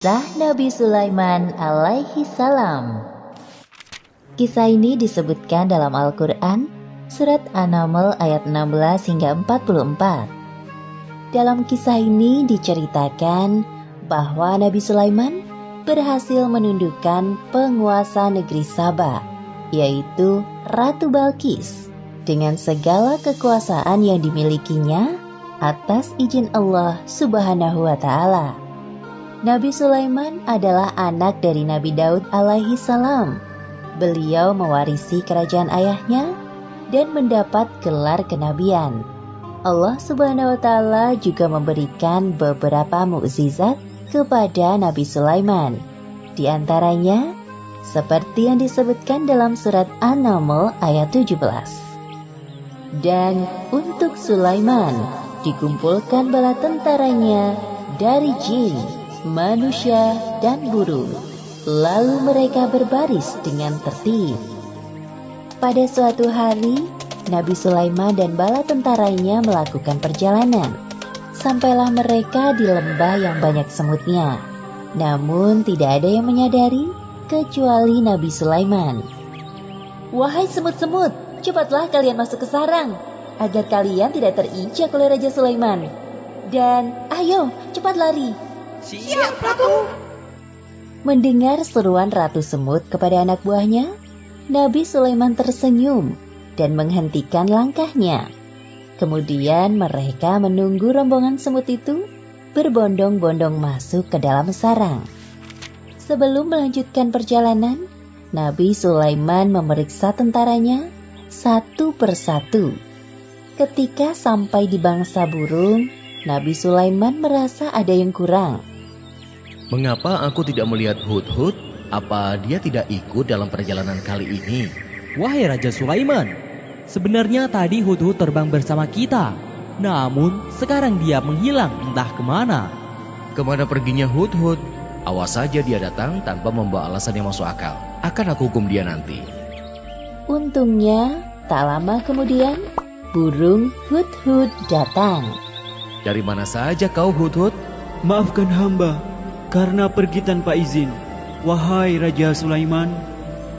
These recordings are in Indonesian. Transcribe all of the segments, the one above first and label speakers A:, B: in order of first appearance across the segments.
A: Kisah Nabi Sulaiman alaihi salam. Kisah ini disebutkan dalam Al-Quran, surat An-Naml ayat 16 hingga 44. Dalam kisah ini diceritakan bahwa Nabi Sulaiman berhasil menundukkan penguasa negeri Saba, yaitu Ratu Balqis, dengan segala kekuasaan yang dimilikinya atas izin Allah Subhanahu wa Ta'ala. Nabi Sulaiman adalah anak dari Nabi Daud alaihi salam. Beliau mewarisi kerajaan ayahnya dan mendapat gelar kenabian. Allah Subhanahu wa Ta'ala juga memberikan beberapa mukjizat kepada Nabi Sulaiman. Di antaranya, seperti yang disebutkan dalam surat An-Naml ayat 17. Dan untuk Sulaiman dikumpulkan bala tentaranya dari jin, manusia, dan burung. Lalu mereka berbaris dengan tertib. Pada suatu hari, Nabi Sulaiman dan bala tentaranya melakukan perjalanan. Sampailah mereka di lembah yang banyak semutnya. Namun tidak ada yang menyadari kecuali Nabi Sulaiman. "Wahai semut-semut, cepatlah kalian masuk ke sarang, agar kalian tidak terinjak oleh Raja Sulaiman. Dan ayo, cepat lari."
B: "Siap, Ratu."
A: Mendengar seruan Ratu Semut kepada anak buahnya, Nabi Sulaiman tersenyum dan menghentikan langkahnya. Kemudian mereka menunggu rombongan semut itu berbondong-bondong masuk ke dalam sarang. Sebelum melanjutkan perjalanan, Nabi Sulaiman memeriksa tentaranya satu persatu. Ketika sampai di bangsa burung, Nabi Sulaiman merasa ada yang kurang.
C: "Mengapa aku tidak melihat Hudhud? Apa dia tidak ikut dalam perjalanan kali ini?"
B: "Wahai Raja Sulaiman, sebenarnya tadi Hudhud terbang bersama kita. Namun sekarang dia menghilang entah kemana."
C: "Kemana perginya Hudhud? Awas saja dia datang tanpa membawa alasan yang masuk akal. Akan aku hukum dia nanti."
A: Untungnya, tak lama kemudian, burung Hudhud datang.
C: "Dari mana saja kau, Hudhud?"
D: "Maafkan hamba karena pergi tanpa izin, wahai Raja Sulaiman.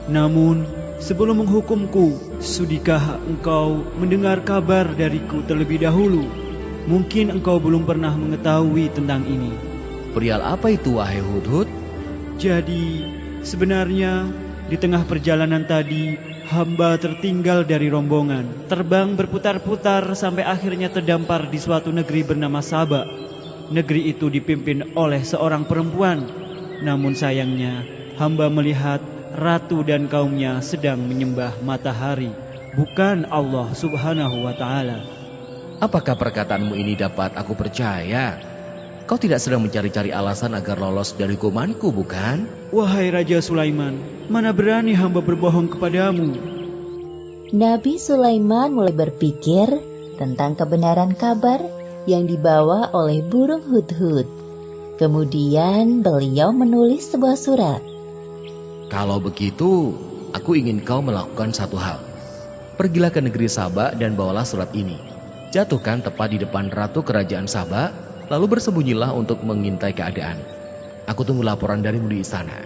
D: Namun, sebelum menghukumku, sudikah engkau mendengar kabar dariku terlebih dahulu? Mungkin engkau belum pernah mengetahui tentang ini."
C: "Perihal apa itu, wahai Hudhud?"
D: "Jadi, sebenarnya di tengah perjalanan tadi, hamba tertinggal dari rombongan, terbang berputar-putar sampai akhirnya terdampar di suatu negeri bernama Saba. Negeri itu dipimpin oleh seorang perempuan. Namun sayangnya, hamba melihat ratu dan kaumnya sedang menyembah matahari, bukan Allah Subhanahu wa Ta'ala."
C: "Apakah perkataanmu ini dapat aku percaya? Kau tidak sedang mencari-cari alasan agar lolos dari hukumanku, bukan?"
D: "Wahai Raja Sulaiman, mana berani hamba berbohong kepadamu."
A: Nabi Sulaiman mulai berpikir tentang kebenaran kabar yang dibawa oleh burung Hudhud. Kemudian beliau menulis sebuah surat.
C: "Kalau begitu, aku ingin kau melakukan satu hal. Pergilah ke negeri Saba dan bawalah surat ini. Jatuhkan tepat di depan ratu kerajaan Saba, lalu bersembunyilah untuk mengintai keadaan. Aku tunggu laporan darimu di istana."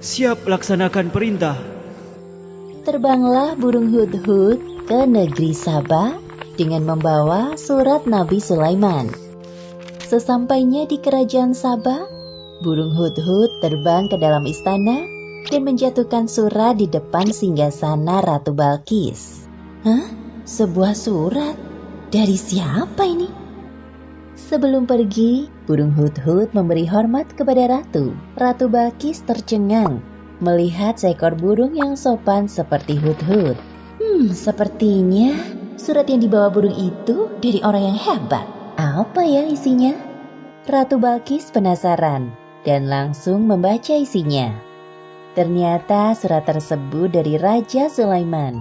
D: "Siap, laksanakan perintah."
A: Terbanglah burung Hudhud ke negeri Saba dengan membawa surat Nabi Sulaiman. Sesampainya di kerajaan Saba, burung Hudhud terbang ke dalam istana dan menjatuhkan surat di depan singgasana Ratu Balqis. "Hah? Sebuah surat? Dari siapa ini?" Sebelum pergi, burung Hudhud memberi hormat kepada ratu. Ratu Balqis tercengang melihat seekor burung yang sopan seperti Hudhud. Sepertinya surat yang dibawa burung itu dari orang yang hebat. Apa ya isinya? Ratu Balqis penasaran dan langsung membaca isinya. Ternyata surat tersebut dari Raja Sulaiman.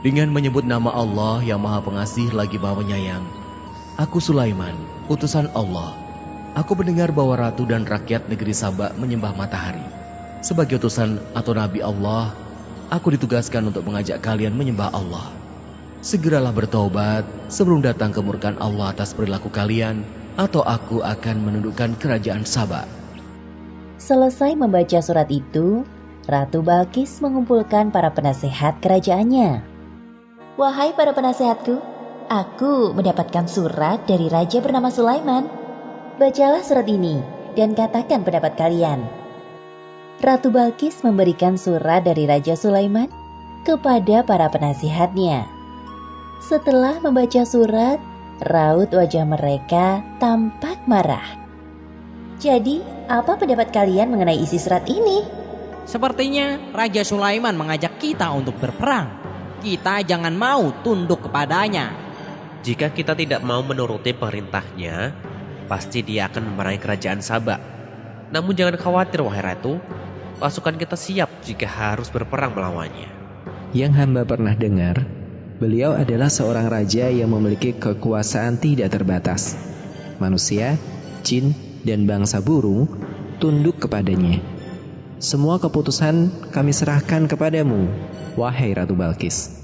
C: "Dengan menyebut nama Allah yang Maha Pengasih lagi Maha Penyayang, aku Sulaiman, utusan Allah. Aku mendengar bahwa ratu dan rakyat negeri Saba menyembah matahari. Sebagai utusan atau nabi Allah, aku ditugaskan untuk mengajak kalian menyembah Allah. Segeralah bertobat sebelum datang kemurkaan Allah atas perilaku kalian, atau aku akan menundukkan kerajaan Saba."
A: Selesai membaca surat itu, Ratu Balkis mengumpulkan para penasehat kerajaannya. Wahai para penasehatku, aku mendapatkan surat dari raja bernama Sulaiman. Bacalah surat ini dan katakan pendapat kalian. Ratu Balkis memberikan surat dari Raja Sulaiman kepada para penasihatnya. Setelah membaca surat, raut wajah mereka tampak marah. Jadi, apa pendapat kalian mengenai isi surat ini?
E: Sepertinya Raja Sulaiman mengajak kita untuk berperang. Kita jangan mau tunduk kepadanya.
F: Jika kita tidak mau menuruti perintahnya, pasti dia akan memerangi kerajaan Sabak. Namun jangan khawatir wahai Ratu, pasukan kita siap jika harus berperang melawannya.
G: Yang hamba pernah dengar, beliau adalah seorang raja yang memiliki kekuasaan tidak terbatas. Manusia, jin, dan bangsa burung tunduk kepadanya. Semua keputusan kami serahkan kepadamu, wahai Ratu Balkis.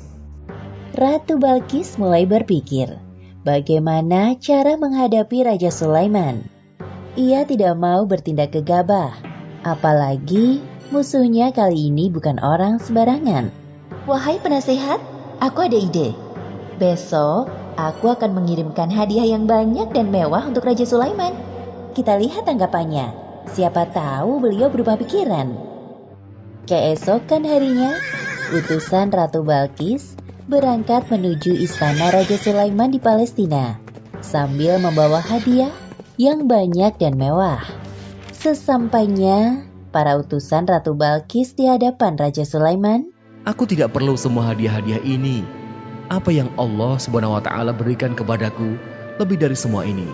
A: Ratu Balkis mulai berpikir bagaimana cara menghadapi Raja Sulaiman. Ia tidak mau bertindak gegabah, apalagi musuhnya kali ini bukan orang sembarangan. Wahai penasehat, aku ada ide. Besok aku akan mengirimkan hadiah yang banyak dan mewah untuk Raja Sulaiman. Kita lihat tanggapannya. Siapa tahu beliau berubah pikiran. Keesokan harinya, utusan Ratu Balkis berangkat menuju istana Raja Sulaiman di Palestina sambil membawa hadiah yang banyak dan mewah. Sesampainya para utusan Ratu Balkis di hadapan Raja Sulaiman,
C: Aku tidak perlu semua hadiah-hadiah ini. Apa yang Allah SWT berikan kepadaku lebih dari semua ini.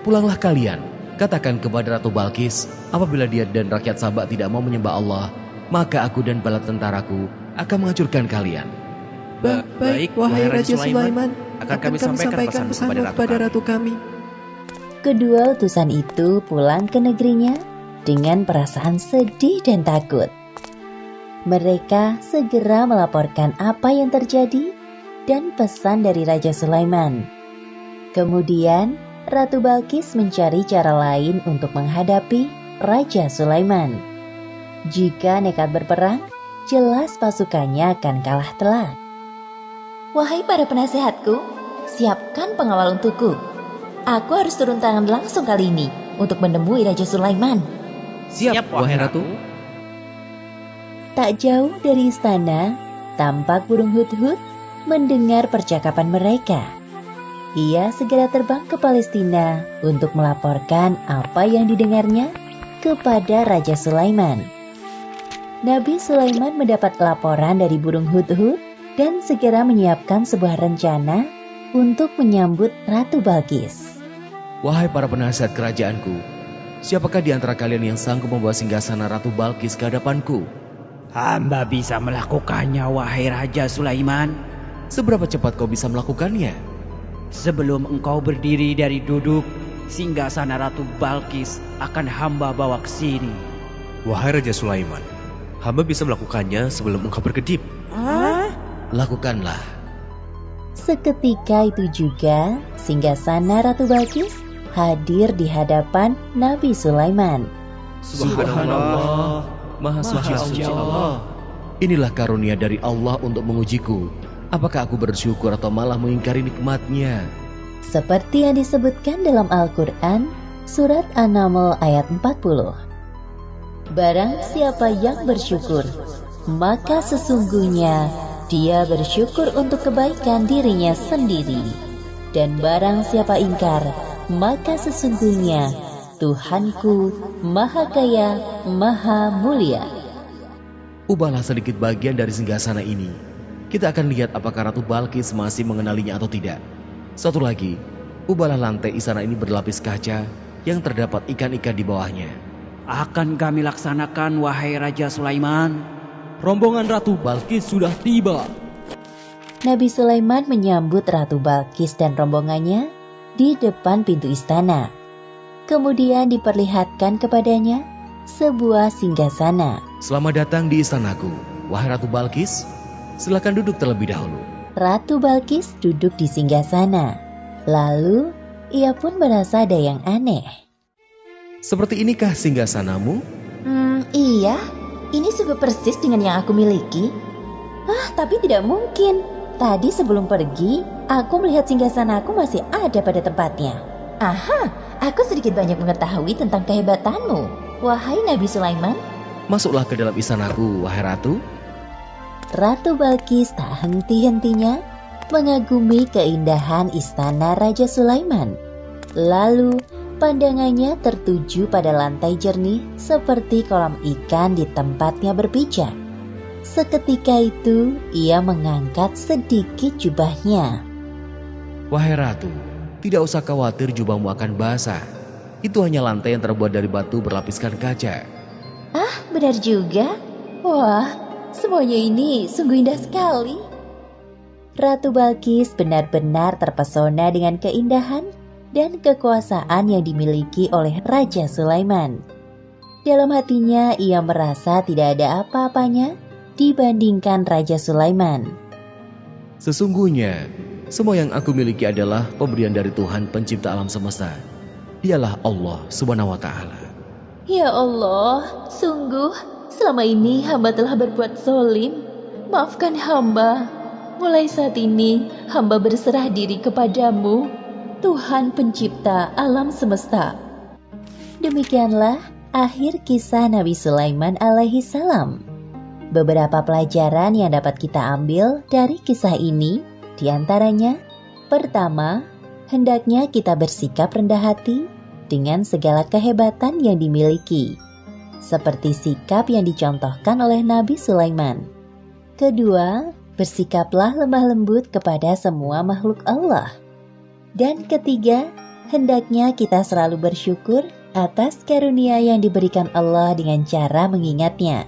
C: Pulanglah kalian, katakan kepada Ratu Balkis, apabila dia dan rakyat Sabak tidak mau menyembah Allah, maka aku dan bala tentaraku akan menghancurkan kalian.
G: Baik, wahai Raja Sulaiman,
F: akan kami sampaikan pesanmu kepada Ratu kami.
A: kedua utusan itu pulang ke negerinya dengan perasaan sedih dan takut. Mereka segera melaporkan apa yang terjadi dan pesan dari Raja Sulaiman. Kemudian, Ratu Balkis mencari cara lain untuk menghadapi Raja Sulaiman. Jika nekat berperang, jelas pasukannya akan kalah telak. Wahai para penasehatku, siapkan pengawal untukku. Aku harus turun tangan langsung kali ini untuk menemui Raja Sulaiman.
C: Siap, wahai Ratu.
A: Tak jauh dari istana, tampak burung hut-hut mendengar percakapan mereka. Ia segera terbang ke Palestina untuk melaporkan apa yang didengarnya kepada Raja Sulaiman. Nabi Sulaiman mendapat laporan dari burung hut-hut dan segera menyiapkan sebuah rencana untuk menyambut Ratu Balkis.
C: Wahai para penasihat kerajaanku, siapakah di antara kalian yang sanggup membawa singgasana Ratu Balkis ke hadapanku?
D: Hamba bisa melakukannya, wahai Raja Sulaiman.
C: Seberapa cepat kau bisa melakukannya?
D: Sebelum engkau berdiri dari duduk, singgasana Ratu Balkis akan hamba bawa ke sini.
F: Wahai Raja Sulaiman, hamba bisa melakukannya sebelum engkau berkedip.
C: Lakukanlah.
A: Seketika itu juga, singgasana Ratu Balkis hadir di hadapan Nabi Sulaiman.
C: Subhanallah, Maha Suci Allah. Inilah karunia dari Allah untuk mengujiku. Apakah aku bersyukur atau malah mengingkari nikmatnya?
A: Seperti yang disebutkan dalam Al-Quran, Surat An-Naml ayat 40. Barang siapa yang bersyukur, maka sesungguhnya dia bersyukur untuk kebaikan dirinya sendiri. Dan barang siapa ingkar, maka sesungguhnya Tuhanku Maha Kaya, Maha Mulia.
C: Ubahlah sedikit bagian dari singgasana ini. Kita akan lihat apakah Ratu Balkis masih mengenalinya atau tidak. Satu lagi, ubahlah lantai istana ini berlapis kaca yang terdapat ikan-ikan di bawahnya.
D: Akan kami laksanakan, wahai Raja Sulaiman.
B: Rombongan Ratu Balkis sudah tiba.
A: Nabi Sulaiman menyambut Ratu Balkis dan rombongannya di depan pintu istana. Kemudian diperlihatkan kepadanya sebuah singgasana.
C: Selamat datang di istanaku, wahai Ratu Balkis. Silakan duduk terlebih dahulu.
A: Ratu Balkis duduk di singgasana. Lalu, ia pun merasa ada yang aneh.
C: Seperti inikah singgasanamu?
A: Iya, ini sungguh persis dengan yang aku miliki. Tapi tidak mungkin. Tadi sebelum pergi, aku melihat singgasanaku masih ada pada tempatnya. Aha, aku sedikit banyak mengetahui tentang kehebatanmu, wahai Nabi Sulaiman.
C: Masuklah ke dalam istanaku, wahai ratu.
A: Ratu Balkis tak henti-hentinya mengagumi keindahan istana Raja Sulaiman. Lalu pandangannya tertuju pada lantai jernih seperti kolam ikan di tempatnya berpijak. Seketika itu ia mengangkat sedikit jubahnya.
C: Wahai ratu, tidak usah khawatir jubahmu akan basah. Itu hanya lantai yang terbuat dari batu berlapiskan kaca.
A: Benar juga. Wah, semuanya ini sungguh indah sekali. Ratu Balkis benar-benar terpesona dengan keindahan dan kekuasaan yang dimiliki oleh Raja Sulaiman. Dalam hatinya ia merasa tidak ada apa-apanya dibandingkan Raja Sulaiman.
C: Sesungguhnya, semua yang aku miliki adalah pemberian dari Tuhan pencipta alam semesta. Dialah Allah Subhanahu wa Ta'ala.
A: Ya Allah, sungguh selama ini hamba telah berbuat zolim. Maafkan hamba. Mulai saat ini hamba berserah diri kepadamu, Tuhan pencipta alam semesta. Demikianlah akhir kisah Nabi Sulaiman alaihi salam. Beberapa pelajaran yang dapat kita ambil dari kisah ini, diantaranya, pertama, hendaknya kita bersikap rendah hati dengan segala kehebatan yang dimiliki, seperti sikap yang dicontohkan oleh Nabi Sulaiman. Kedua, bersikaplah lemah lembut kepada semua makhluk Allah. Dan ketiga, hendaknya kita selalu bersyukur atas karunia yang diberikan Allah dengan cara mengingatnya.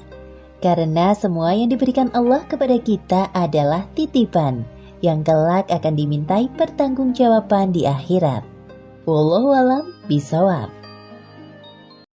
A: Karena semua yang diberikan Allah kepada kita adalah titipan yang kelak akan dimintai pertanggungjawaban di akhirat. Wallahu a'lam bishawab.